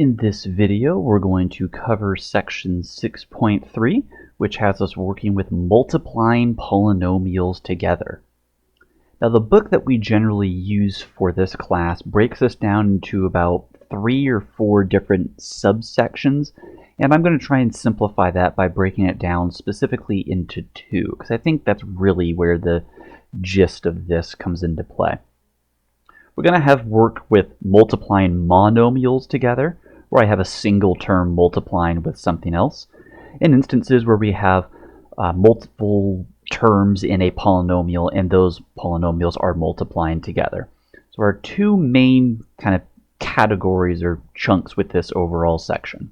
In this video, we're going to cover section 6.3, which has us working with multiplying polynomials together. Now, the book that we generally use for this class breaks this down into about 3 or 4 different subsections, and I'm going to try and simplify that by breaking it down specifically into 2, because I think that's really where the gist of this comes into play. We're going to have work with multiplying monomials together, where I have a single term multiplying with something else, and instances where we have multiple terms in a polynomial and those polynomials are multiplying together. So our 2 main kind of categories or chunks with this overall section.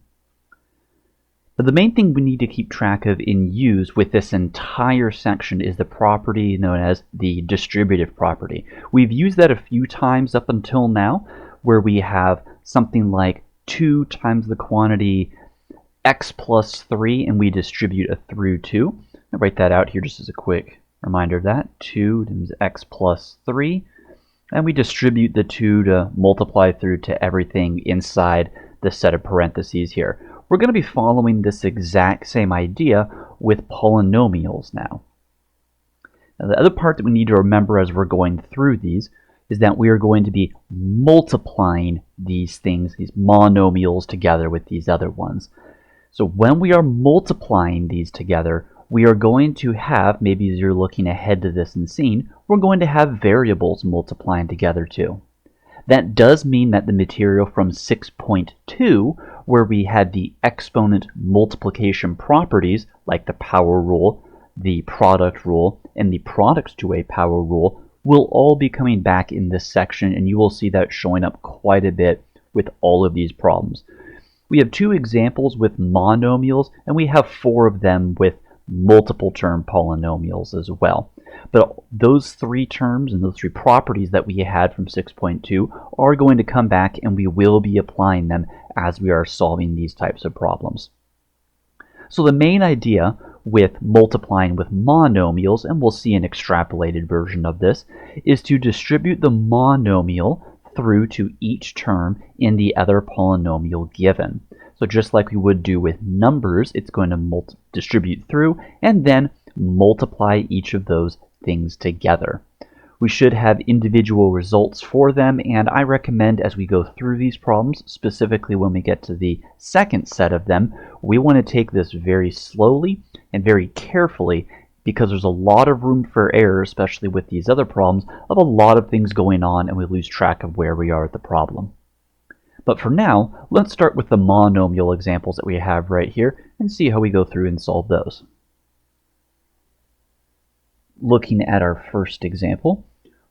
But the main thing we need to keep track of in use with this entire section is the property known as the distributive property. We've used that a few times up until now, where we have something like 2 times the quantity x plus 3, and we distribute a through 2. I'll write that out here just as a quick reminder of that. 2 times x plus 3, and we distribute the 2 to multiply through to everything inside the set of parentheses here. We're going to be following this exact same idea with polynomials now. Now, the other part that we need to remember as we're going through these is that we are going to be multiplying these things, these monomials, together with these other ones. So when we are multiplying these together, we are going to have, maybe as you're looking ahead to this and seeing, we're going to have variables multiplying together too. That does mean that the material from 6.2, where we had the exponent multiplication properties, like the power rule, the product rule, and the products to a power rule, will all be coming back in this section, and you will see that showing up quite a bit with all of these problems. We have 2 examples with monomials, and we have 4 of them with multiple term polynomials as well. But those 3 terms and those 3 properties that we had from 6.2 are going to come back, and we will be applying them as we are solving these types of problems. So the main idea with multiplying with monomials, and we'll see an extrapolated version of this, is to distribute the monomial through to each term in the other polynomial given. So just like we would do with numbers, it's going to distribute through and then multiply each of those things together. We should have individual results for them, and I recommend as we go through these problems, specifically when we get to the second set of them, we want to take this very slowly and very carefully, because there's a lot of room for error, especially with these other problems, of a lot of things going on, and we lose track of where we are at the problem. But for now, let's start with the monomial examples that we have right here and see how we go through and solve those. Looking at our first example,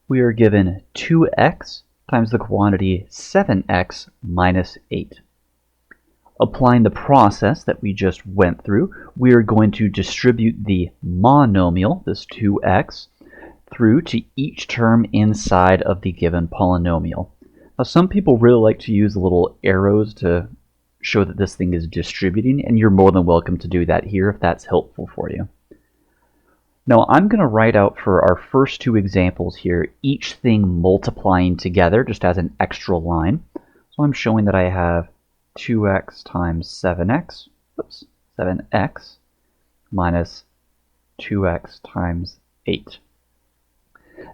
we are given 2x times the quantity 7x minus 8. Applying the process that we just went through, we are going to distribute the monomial, this 2x, through to each term inside of the given polynomial. Now, some people really like to use little arrows to show that this thing is distributing, and you're more than welcome to do that here if that's helpful for you. Now, I'm going to write out for our first 2 examples here, each thing multiplying together just as an extra line. So I'm showing that I have 2x times 7x, 7x minus 2x times 8.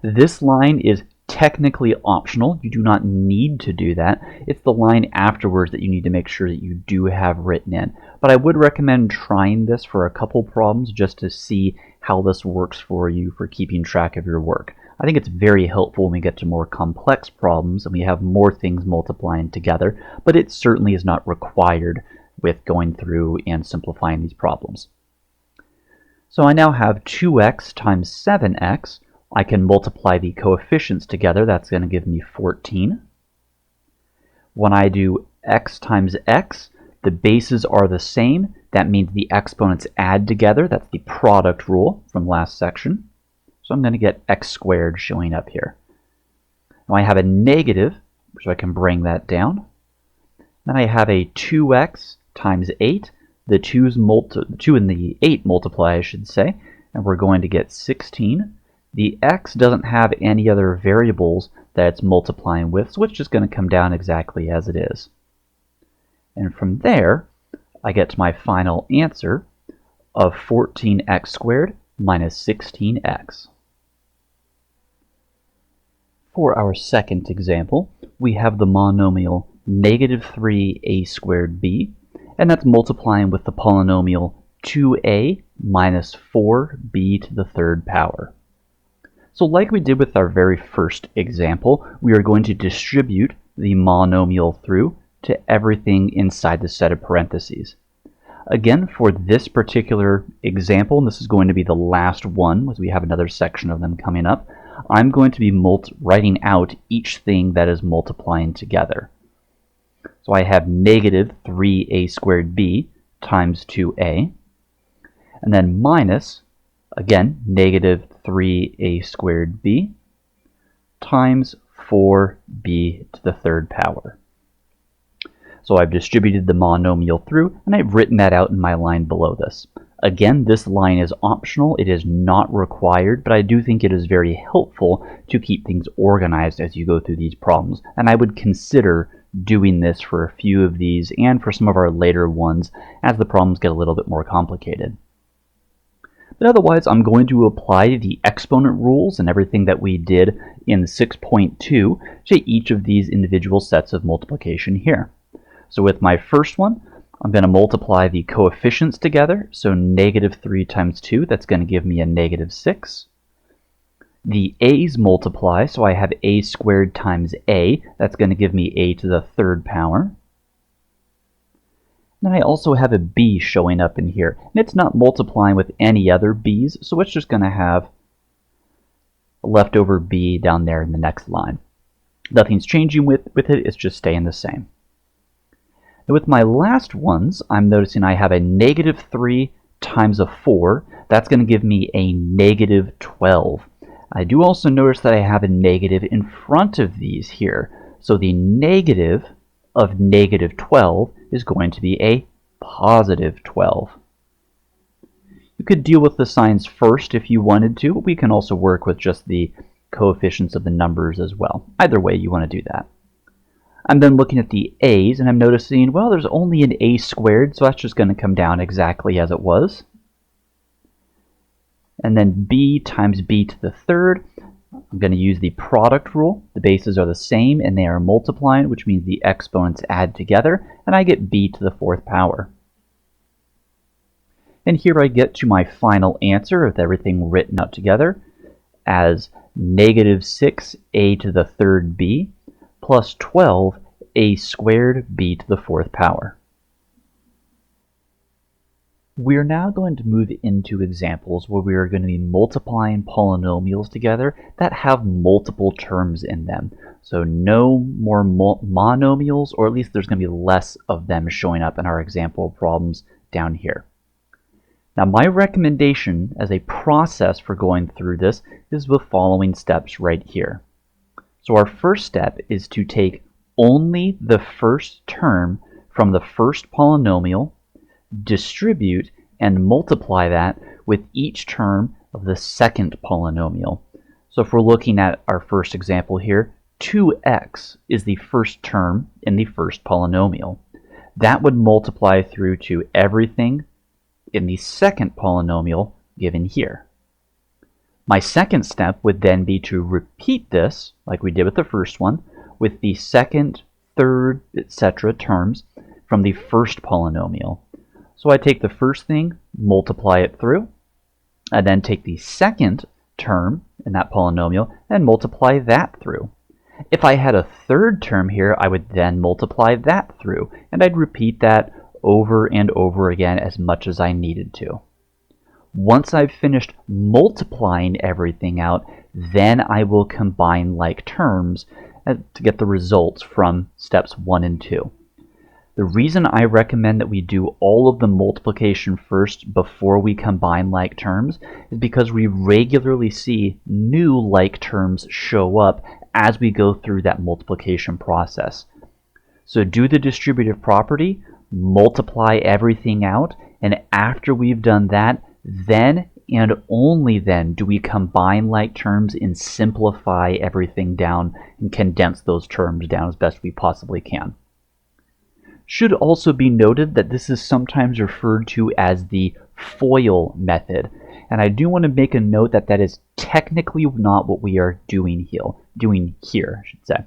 This line is technically optional. You do not need to do that. It's the line afterwards that you need to make sure that you do have written in. But I would recommend trying this for a couple problems just to see how this works for you for keeping track of your work. I think it's very helpful when we get to more complex problems and we have more things multiplying together, but it certainly is not required with going through and simplifying these problems. So I now have 2x times 7x. I can multiply the coefficients together. That's going to give me 14. When I do x times x, the bases are the same. That means the exponents add together. That's the product rule from last section. So I'm going to get x squared showing up here. Now I have a negative, so I can bring that down. Then I have a 2x times 8. The 2 and the 8 multiply, I should say, and we're going to get 16. The x doesn't have any other variables that it's multiplying with, so it's just going to come down exactly as it is. And from there, I get to my final answer of 14x squared minus 16x. For our second example, we have the monomial negative 3a squared b, and that's multiplying with the polynomial 2a minus 4b to the third power. So like we did with our very first example, we are going to distribute the monomial through to everything inside the set of parentheses. Again, for this particular example, and this is going to be the last one, as we have another section of them coming up, I'm going to be writing out each thing that is multiplying together. So I have negative 3a squared b times 2a, and then minus, again, negative 3a squared b times 4b to the third power. So I've distributed the monomial through, and I've written that out in my line below this. Again, this line is optional. It is not required, but I do think it is very helpful to keep things organized as you go through these problems. And I would consider doing this for a few of these and for some of our later ones as the problems get a little bit more complicated. But otherwise, I'm going to apply the exponent rules and everything that we did in 6.2 to each of these individual sets of multiplication here. So with my first one, I'm going to multiply the coefficients together. So negative 3 times 2, that's going to give me a negative 6. The a's multiply, so I have a squared times a. That's going to give me a to the third power. Then I also have a b showing up in here. And it's not multiplying with any other b's, so it's just going to have a leftover b down there in the next line. Nothing's changing with it, it's just staying the same. Now with my last ones, I'm noticing I have a negative 3 times a 4. That's going to give me a negative 12. I do also notice that I have a negative in front of these here. So the negative of negative 12 is going to be a positive 12. You could deal with the signs first if you wanted to, but we can also work with just the coefficients of the numbers as well. Either way, you want to do that. I'm then looking at the a's, and I'm noticing, well, there's only an a squared, so that's just going to come down exactly as it was. And then b times b to the third, I'm going to use the product rule. The bases are the same, and they are multiplying, which means the exponents add together, and I get b to the fourth power. And here I get to my final answer with everything written out together as negative 6a to the third b plus 12a squared b to the fourth power. We are now going to move into examples where we are going to be multiplying polynomials together that have multiple terms in them. So no more monomials, or at least there's going to be less of them showing up in our example problems down here. Now my recommendation as a process for going through this is the following steps right here. So our first step is to take only the first term from the first polynomial, distribute and multiply that with each term of the second polynomial. So if we're looking at our first example here, 2x is the first term in the first polynomial. That would multiply through to everything in the second polynomial given here. My second step would then be to repeat this, like we did with the first one, with the second, third, etc. terms from the first polynomial. So I take the first thing, multiply it through, and then take the second term in that polynomial and multiply that through. If I had a third term here, I would then multiply that through, and I'd repeat that over and over again as much as I needed to. Once I've finished multiplying everything out, then I will combine like terms to get the results from steps 1 and 2. The reason I recommend that we do all of the multiplication first before we combine like terms is because we regularly see new like terms show up as we go through that multiplication process. So do the distributive property, multiply everything out, and after we've done that, then and only then do we combine like terms and simplify everything down and condense those terms down as best we possibly can. Should also be noted that this is sometimes referred to as the FOIL method. And I do want to make a note that that is technically not what we are doing here, I should say.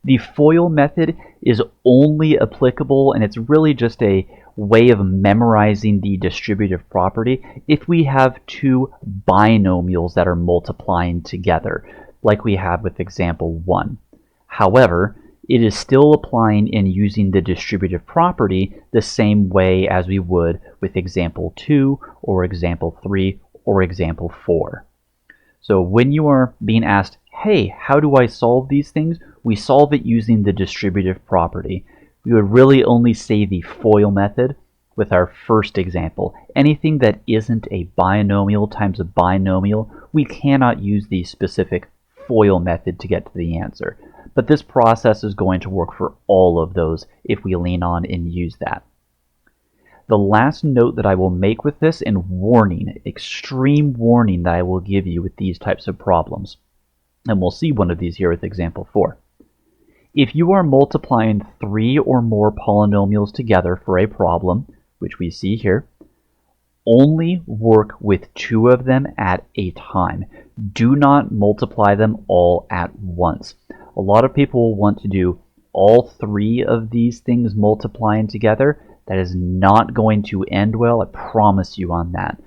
The FOIL method is only applicable, and it's really just a way of memorizing the distributive property if we have two binomials that are multiplying together, like we have with example 1. However, it is still applying and using the distributive property the same way as we would with example 2 or example 3 or example 4. So when you are being asked, hey, how do I solve these things? We solve it using the distributive property. We would really only say the FOIL method with our first example. Anything that isn't a binomial times a binomial, we cannot use the specific FOIL method to get to the answer. But this process is going to work for all of those if we lean on and use that. The last note that I will make with this, and warning, extreme warning that I will give you with these types of problems, and we'll see one of these here with example 4. If you are multiplying 3 or more polynomials together for a problem, which we see here, only work with 2 of them at a time. Do not multiply them all at once. A lot of people will want to do all 3 of these things multiplying together. That is not going to end well, I promise you on that.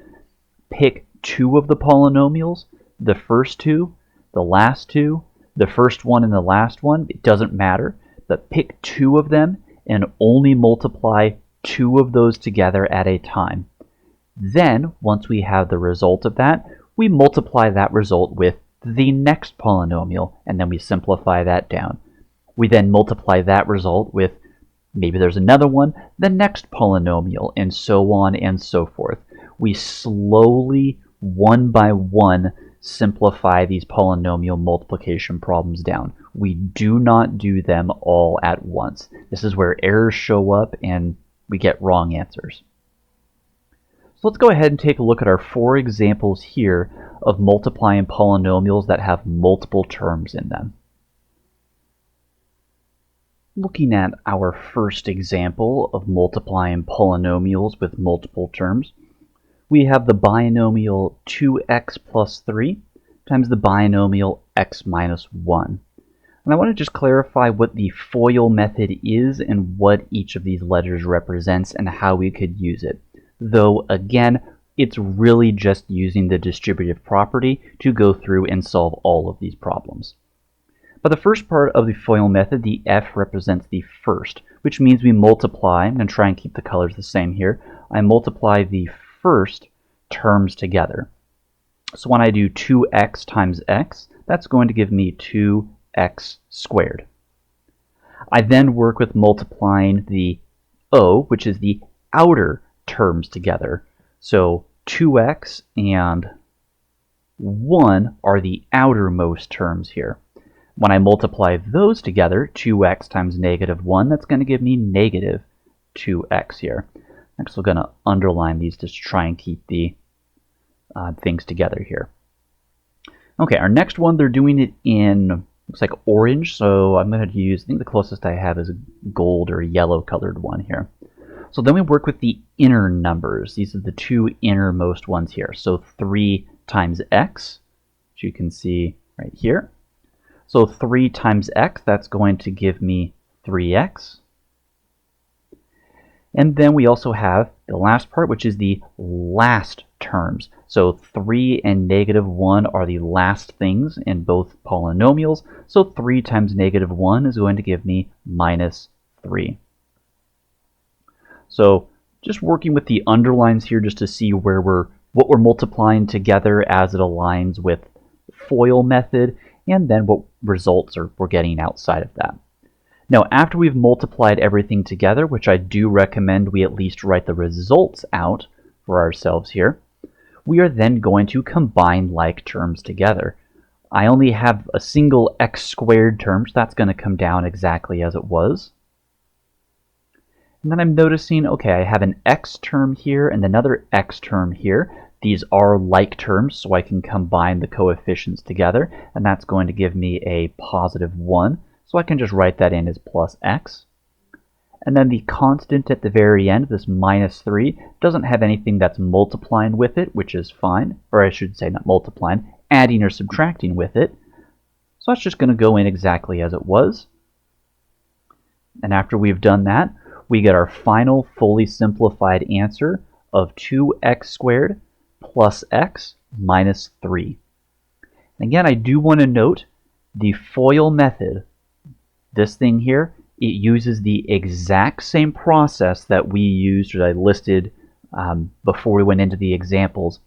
Pick 2 of the polynomials, the first 2, the last 2, the first one and the last one, it doesn't matter, but pick 2 of them and only multiply 2 of those together at a time. Then, once we have the result of that, we multiply that result with the next polynomial, and then we simplify that down. We then multiply that result with, maybe there's another one, the next polynomial, and so on and so forth. We slowly, one by one, simplify these polynomial multiplication problems down. We do not do them all at once. This is where errors show up and we get wrong answers. So let's go ahead and take a look at our 4 examples here of multiplying polynomials that have multiple terms in them. Looking at our first example of multiplying polynomials with multiple terms, we have the binomial 2x plus 3 times the binomial x minus 1. And I want to just clarify what the FOIL method is and what each of these letters represents and how we could use it. Though, again, it's really just using the distributive property to go through and solve all of these problems. But the first part of the FOIL method, the F represents the first, which means we multiply, I'm going to try and keep the colors the same here, I multiply the first terms together. So when I do 2x times x, that's going to give me 2x squared. I then work with multiplying the O, which is the outer terms together. So 2x and 1 are the outermost terms here. When I multiply those together, 2x times negative 1, that's going to give me negative 2x here. I'm actually going to underline these to try and keep the things together here. Okay, our next one, they're doing it in, looks like orange, so I'm going to use, I think the closest I have is a gold or yellow colored one here. So then we work with the inner numbers. These are the 2 innermost ones here. So 3 times x, which you can see right here. So 3 times x, that's going to give me 3x. And then we also have the last part, which is the last terms. So 3 and negative 1 are the last things in both polynomials. So 3 times negative 1 is going to give me minus 3. So just working with the underlines here just to see where what we're multiplying together as it aligns with FOIL method, and then what results we're getting outside of that. Now, after we've multiplied everything together, which I do recommend we at least write the results out for ourselves here, we are then going to combine like terms together. I only have a single x squared term, so that's going to come down exactly as it was. And then I'm noticing, okay, I have an x term here and another x term here. These are like terms, so I can combine the coefficients together, and that's going to give me a positive 1. So I can just write that in as plus x. And then the constant at the very end, this minus 3, doesn't have anything that's multiplying with it, which is fine. Or I should say not multiplying, adding or subtracting with it. So that's just going to go in exactly as it was. And after we've done that, we get our final fully simplified answer of 2x squared plus x minus 3. And again, I do want to note the FOIL method, this thing here, it uses the exact same process that we used, or I listed before we went into the examples,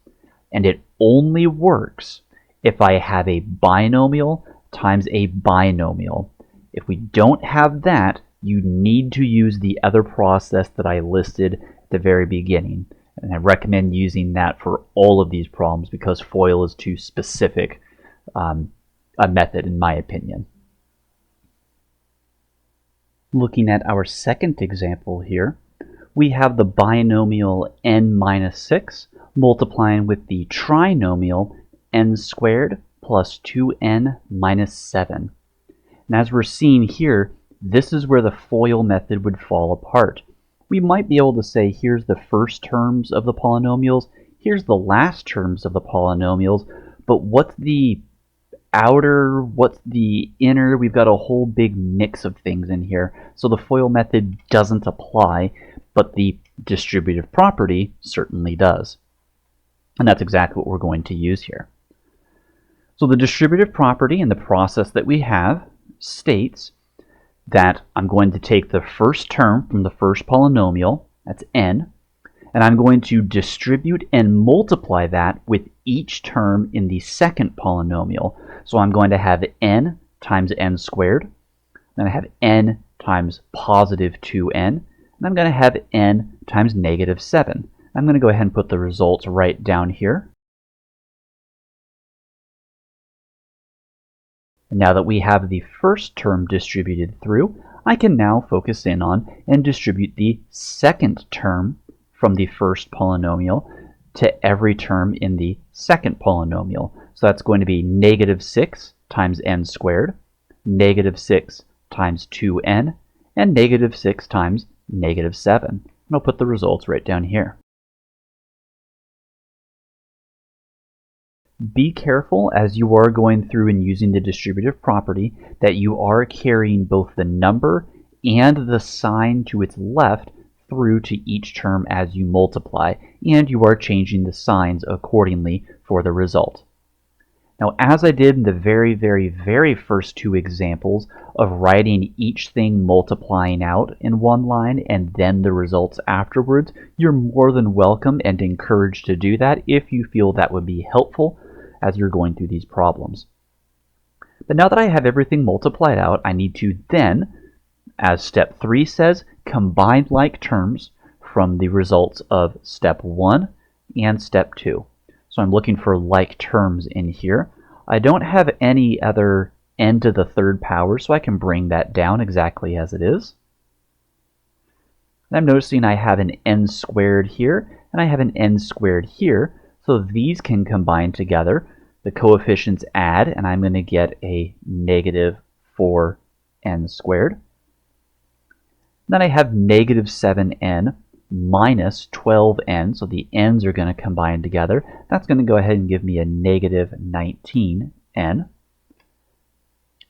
and it only works if I have a binomial times a binomial. If we don't have that, you need to use the other process that I listed at the very beginning. And I recommend using that for all of these problems because FOIL is too specific a method in my opinion. Looking at our second example here, we have the binomial n minus 6 multiplying with the trinomial n squared plus 2n minus 7. And as we're seeing here, this is where the FOIL method would fall apart. We might be able to say here's the first terms of the polynomials, here's the last terms of the polynomials, but what's the outer, what's the inner? We've got a whole big mix of things in here. So the FOIL method doesn't apply, but the distributive property certainly does. And that's exactly what we're going to use here. So the distributive property in the process that we have states that I'm going to take the first term from the first polynomial, that's n, and I'm going to distribute and multiply that with each term in the second polynomial. So I'm going to have n times n squared, then I have n times positive 2n, and I'm going to have n times negative 7. I'm going to go ahead and put the results right down here. And now that we have the first term distributed through, I can now focus in on and distribute the second term from the first polynomial to every term in the second polynomial. So that's going to be negative 6 times n squared, negative 6 times 2n, and negative 6 times negative 7. And I'll put the results right down here. Be careful as you are going through and using the distributive property that you are carrying both the number and the sign to its left through to each term as you multiply, and you are changing the signs accordingly for the result. Now, as I did in the very first two examples of writing each thing multiplying out in one line and then the results afterwards, you're more than welcome and encouraged to do that if you feel that would be helpful as you're going through these problems. But now that I have everything multiplied out, I need to then, as step 3 says, combine like terms from the results of step 1 and step 2. So I'm looking for like terms in here. I don't have any other n to the third power, so I can bring that down exactly as it is. And I'm noticing I have an n squared here, and I have an n squared here, so these can combine together. The coefficients add, and I'm going to get a negative 4n squared. Then I have negative 7n minus 12n, so the n's are going to combine together. That's going to go ahead and give me a negative 19n. And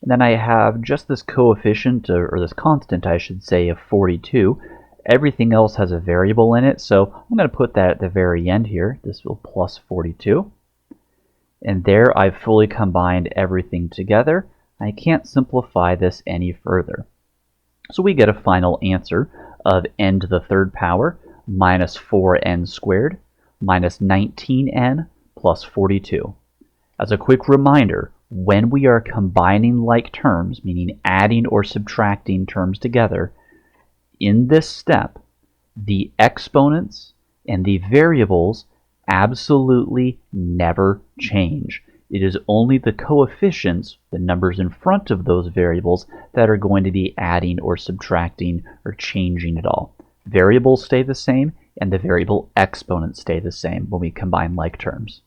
then I have just this coefficient, or this constant I should say, of 42. Everything else has a variable in it, so I'm going to put that at the very end here. This will plus 42. And there I've fully combined everything together. I can't simplify this any further. So we get a final answer of n to the third power minus 4n squared minus 19n plus 42. As a quick reminder, when we are combining like terms, meaning adding or subtracting terms together, in this step, the exponents and the variables absolutely never change. It is only the coefficients, the numbers in front of those variables, that are going to be adding or subtracting or changing it all. Variables stay the same, and the variable exponents stay the same when we combine like terms.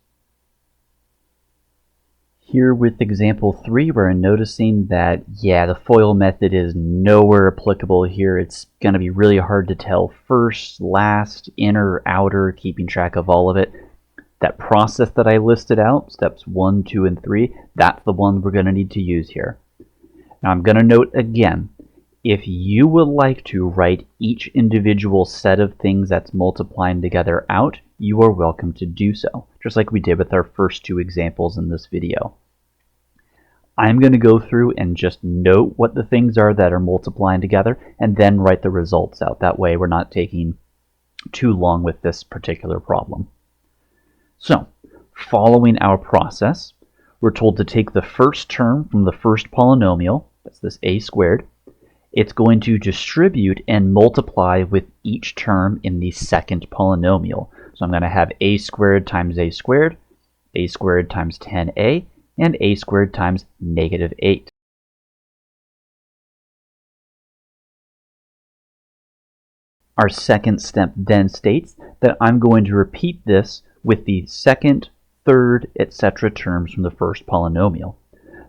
Here with example 3, we're noticing that, yeah, the FOIL method is nowhere applicable here. It's going to be really hard to tell first, last, inner, outer, keeping track of all of it. That process that I listed out, steps 1, 2, and 3, that's the one we're going to need to use here. Now I'm going to note again, if you would like to write each individual set of things that's multiplying together out, you are welcome to do so, just like we did with our first 2 examples in this video. I'm going to go through and just note what the things are that are multiplying together and then write the results out. That way we're not taking too long with this particular problem. So, following our process, we're told to take the first term from the first polynomial, that's this a squared. It's going to distribute and multiply with each term in the second polynomial. So I'm going to have a squared times a squared times 10a, and a squared times negative 8. Our second step then states that I'm going to repeat this with the second, third, etc. terms from the first polynomial.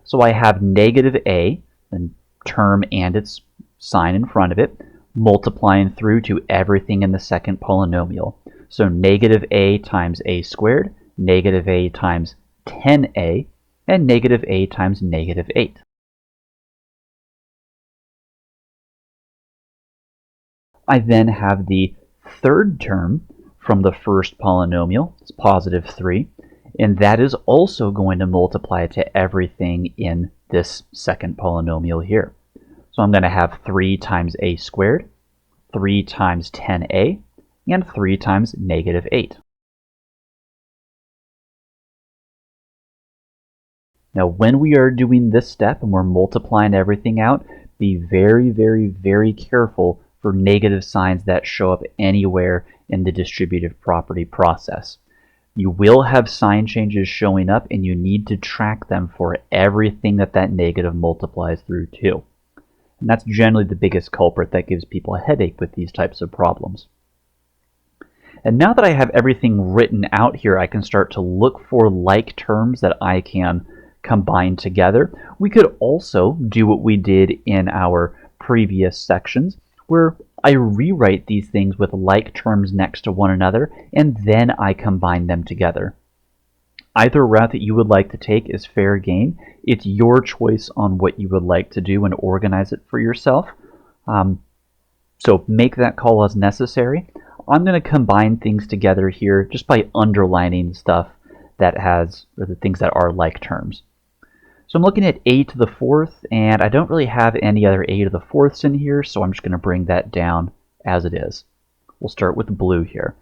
So I have negative a, the term and its sign in front of it, multiplying through to everything in the second polynomial. So negative a times a squared, negative a times 10a, and negative a times negative 8. I then have the third term from the first polynomial, it's positive 3, and that is also going to multiply to everything in this second polynomial here. So I'm going to have 3 times a squared, 3 times 10a, and 3 times negative 8. Now when we are doing this step and we're multiplying everything out, be very, very, very careful for negative signs that show up anywhere in the distributive property process. You will have sign changes showing up and you need to track them for everything that negative multiplies through to. And that's generally the biggest culprit that gives people a headache with these types of problems. And now that I have everything written out here, I can start to look for like terms that I can combine together. We could also do what we did in our previous sections, where I rewrite these things with like terms next to one another, and then I combine them together. Either route that you would like to take is fair game. It's your choice on what you would like to do and organize it for yourself. So make that call as necessary. I'm going to combine things together here just by underlining stuff that has, or the things that are like terms. So I'm looking at a to the fourth, and I don't really have any other a to the fourths in here, so I'm just going to bring that down as it is. We'll start with blue here.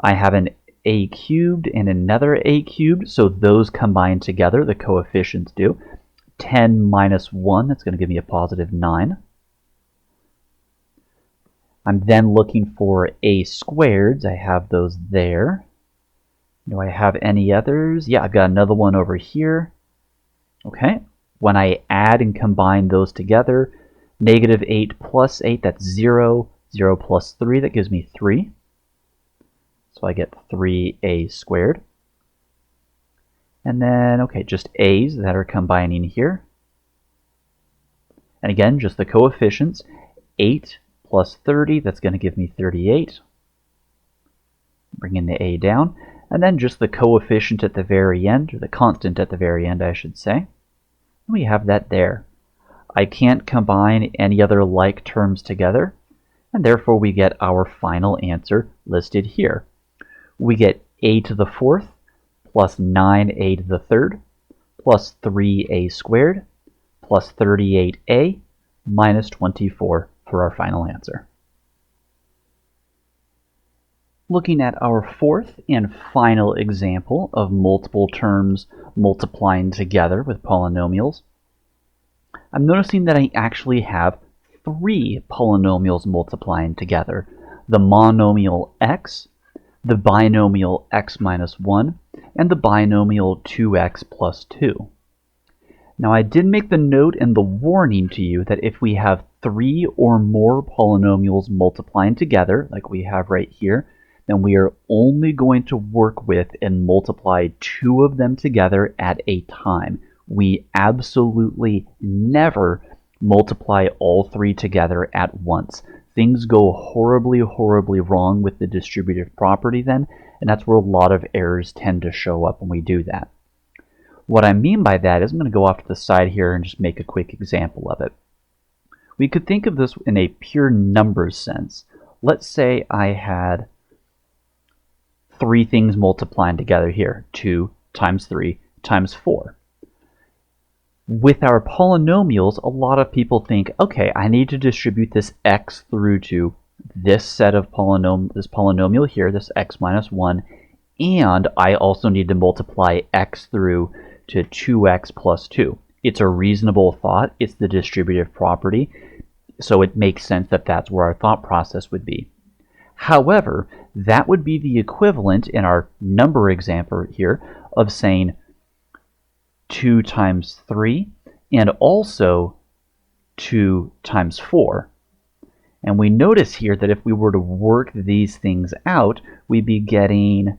I have an a cubed and another a cubed, so those combine together, the coefficients do. 10 minus 1, that's going to give me a positive 9. I'm then looking for a squareds. I have those there. Do I have any others? Yeah, I've got another one over here. Okay, when I add and combine those together, negative 8 plus 8, that's 0. 0 plus 3, that gives me 3. So I get 3a squared. And then, okay, just a's that are combining here. And again, just the coefficients. 8 plus 30, that's going to give me 38. Bringing the a down. And then just the coefficient at the very end, or the constant at the very end, I should say. We have that there. I can't combine any other like terms together, and therefore we get our final answer listed here. We get a to the fourth plus 9a to the third plus 3a squared plus 38a minus 24 for our final answer. Looking at our fourth and final example of multiple terms multiplying together with polynomials, I'm noticing that I actually have 3 polynomials multiplying together. The monomial x, the binomial x minus 1, and the binomial 2x plus 2. Now I did make the note and the warning to you that if we have 3 or more polynomials multiplying together, like we have right here, then we are only going to work with and multiply 2 of them together at a time. we absolutely never multiply all three together at once. Things go horribly, horribly wrong with the distributive property then, and that's where a lot of errors tend to show up when we do that. What I mean by that is I'm going to go off to the side here and just make a quick example of it. We could think of this in a pure numbers sense. Let's say I had three things multiplying together here, 2 times 3 times 4. With our polynomials, a lot of people think, okay, I need to distribute this x through to this set of this polynomial here, this x minus 1, and I also need to multiply x through to 2x plus 2. It's a reasonable thought. It's the distributive property, so it makes sense that that's where our thought process would be. However, that would be the equivalent in our number example here of saying 2 times 3 and also 2 times 4. And we notice here that if we were to work these things out, we'd be getting,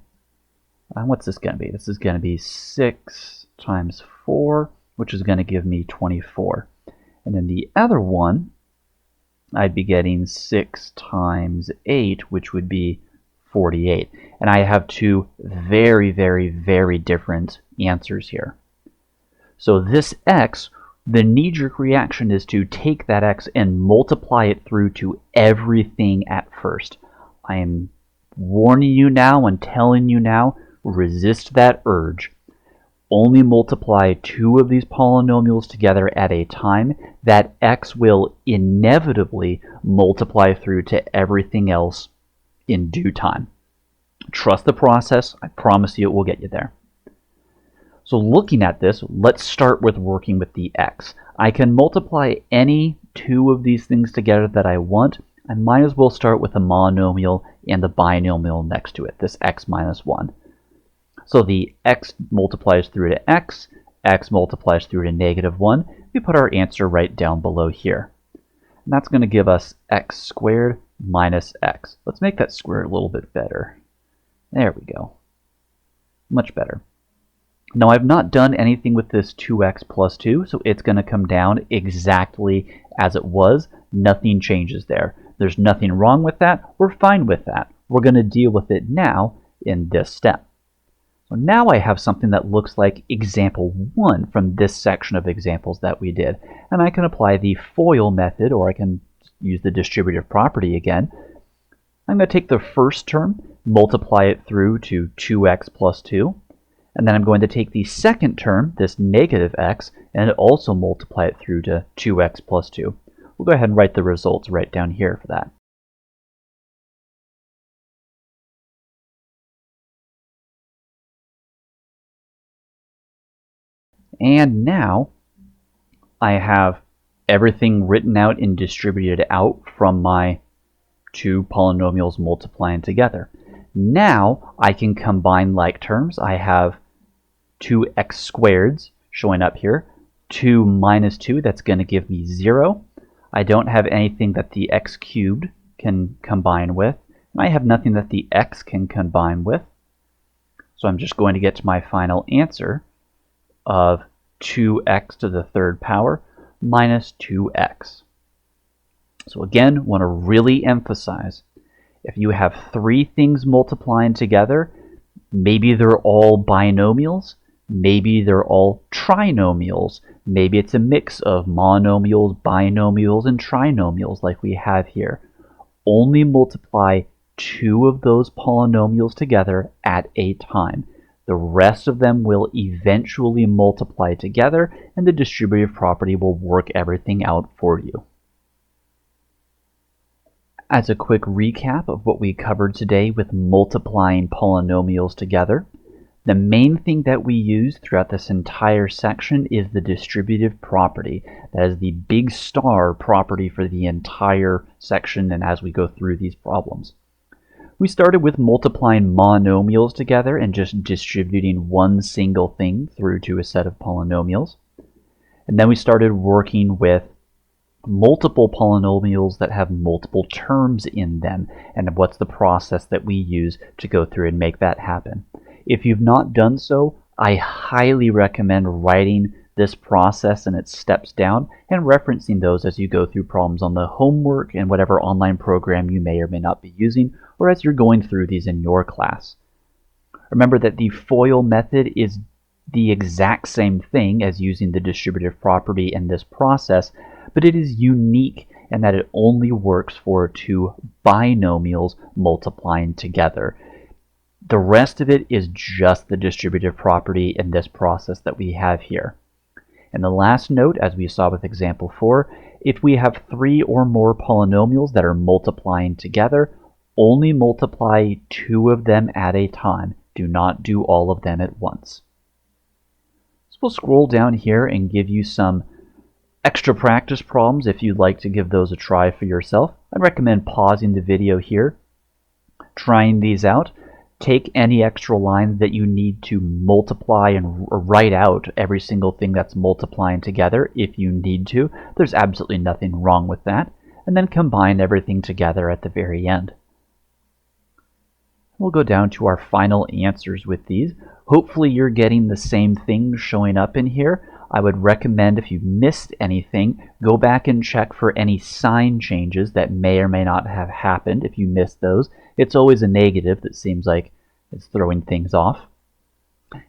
what's this going to be? This is going to be 6 times 4, which is going to give me 24. And then the other one, I'd be getting 6 times 8, which would be 48. And I have two very, very, very different answers here. So this x, the knee-jerk reaction is to take that x and multiply it through to everything at first. I am warning you now and telling you now, resist that urge. Only multiply two of these polynomials together at a time. That x will inevitably multiply through to everything else in due time. Trust the process. I promise you it will get you there. So looking at this, let's start with working with the x. I can multiply any two of these things together that I want. I might as well start with the monomial and the binomial next to it, this x minus 1. So the x multiplies through to x multiplies through to negative 1. We put our answer right down below here. And that's going to give us x squared minus x. Let's make that square a little bit better. There we go. Much better. Now I've not done anything with this 2x plus 2, so it's going to come down exactly as it was. Nothing changes there. There's nothing wrong with that. We're fine with that. We're going to deal with it now in this step. So now I have something that looks like example 1 from this section of examples that we did. And I can apply the FOIL method, or I can use the distributive property again. I'm going to take the first term, multiply it through to 2x plus 2. And then I'm going to take the second term, this negative x, and also multiply it through to 2x plus 2. We'll go ahead and write the results right down here for that. And now I have everything written out and distributed out from my two polynomials multiplying together. Now I can combine like terms. I have 2x squareds showing up here. 2 minus 2, that's going to give me 0. I don't have anything that the x cubed can combine with. And I have nothing that the x can combine with. So I'm just going to get to my final answer of 2x to the third power minus 2x. So again, want to really emphasize, if you have three things multiplying together, maybe they're all binomials, maybe they're all trinomials, maybe it's a mix of monomials, binomials, and trinomials like we have here. Only multiply two of those polynomials together at a time. The rest of them will eventually multiply together, and the distributive property will work everything out for you. As a quick recap of what we covered today with multiplying polynomials together, the main thing that we use throughout this entire section is the distributive property. That is the big star property for the entire section and as we go through these problems. We started with multiplying monomials together and just distributing one single thing through to a set of polynomials. And then we started working with multiple polynomials that have multiple terms in them, and what's the process that we use to go through and make that happen. If you've not done so, I highly recommend writing this process and its steps down, and referencing those as you go through problems on the homework and whatever online program you may or may not be using, or as you're going through these in your class. Remember that the FOIL method is the exact same thing as using the distributive property in this process, but it is unique in that it only works for two binomials multiplying together. The rest of it is just the distributive property in this process that we have here. And the last note, as we saw with example 4, if we have 3 or more polynomials that are multiplying together, only multiply 2 of them at a time. Do not do all of them at once. So we'll scroll down here and give you some extra practice problems if you'd like to give those a try for yourself. I'd recommend pausing the video here, trying these out. Take any extra lines that you need to multiply and write out every single thing that's multiplying together if you need to. There's absolutely nothing wrong with that. And then combine everything together at the very end. We'll go down to our final answers with these. Hopefully you're getting the same things showing up in here. I would recommend if you missed anything, go back and check for any sign changes that may or may not have happened if you missed those. It's always a negative that seems like it's throwing things off.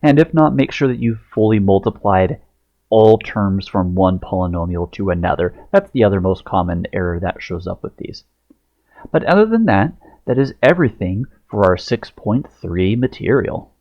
And if not, make sure that you've fully multiplied all terms from one polynomial to another. That's the other most common error that shows up with these. But other than that, that is everything for our 6.3 material.